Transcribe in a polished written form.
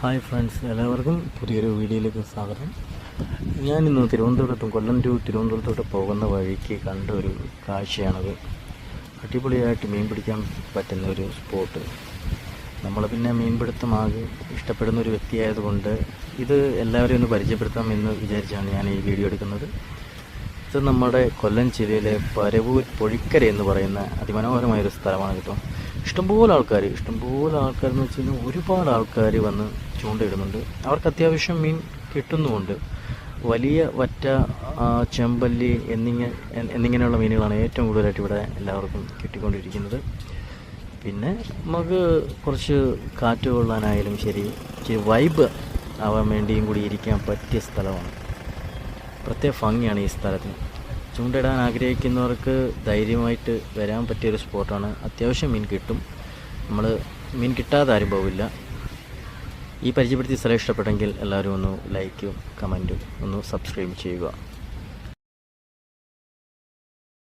Hi friends, എല്ലാവർക്കും പുതിയൊരു വീഡിയോയിലേക്ക് സ്വാഗതം. ഞാനിന്ന് കൊല്ലം ടു തിരുവനന്തപുരത്തോട്ട് പോകുന്ന വഴിക്ക് കണ്ട ഒരു കാഴ്ചയാണത്. അടിപൊളിയായിട്ട് മീൻ പിടിക്കാൻ പറ്റുന്ന ഒരു സ്പോട്ട്. നമ്മൾ പിന്നെ മീൻപിടുത്തം ആകെ ഇഷ്ടപ്പെടുന്ന ഒരു വ്യക്തിയായതുകൊണ്ട് ഇത് എല്ലാവരെയും ഒന്ന് പരിചയപ്പെടുത്താമെന്ന് വിചാരിച്ചാണ് ഞാൻ ഈ വീഡിയോ എടുക്കുന്നത്. ഇത് നമ്മുടെ കൊല്ലം ജില്ലയിലെ പരവൂർ പൊഴിക്കര എന്ന് പറയുന്ന അതിമനോഹരമായൊരു സ്ഥലമാണ് കേട്ടോ. ഇഷ്ടംപോലെ ആൾക്കാർ എന്ന് വെച്ച് കഴിഞ്ഞാൽ ഒരുപാട് ആൾക്കാർ വന്ന് ചൂണ്ടയിടുന്നുണ്ട്. അവർക്ക് അത്യാവശ്യം മീൻ കിട്ടുന്നുമുണ്ട്. വലിയ വറ്റ, ചെമ്പല്ലി എന്നിങ്ങനെയുള്ള മീനുകളാണ് ഏറ്റവും കൂടുതലായിട്ട് ഇവിടെ എല്ലാവർക്കും കിട്ടിക്കൊണ്ടിരിക്കുന്നത്. പിന്നെ നമുക്ക് കുറച്ച് കാറ്റ് കൊള്ളാനായാലും ശരി, ഇച്ചിരി വൈബ് ആവാൻ വേണ്ടിയും കൂടി ഇരിക്കാൻ പറ്റിയ സ്ഥലമാണ്. പ്രത്യേക ഭംഗിയാണ് ഈ സ്ഥലത്തിന്. ചൂണ്ടയിടാൻ ആഗ്രഹിക്കുന്നവർക്ക് ധൈര്യമായിട്ട് വരാൻ പറ്റിയൊരു സ്പോട്ടാണ്. അത്യാവശ്യം മീൻ കിട്ടും. നമ്മൾ മീൻ കിട്ടാതെ ആരും പോവില്ല. ഈ പരിചയപ്പെടുത്തിയ സ്ഥലം ഇഷ്ടപ്പെട്ടെങ്കിൽ എല്ലാവരും ഒന്ന് ലൈക്കും കമൻറ്റും ഒന്ന് സബ്സ്ക്രൈബ് ചെയ്യുക.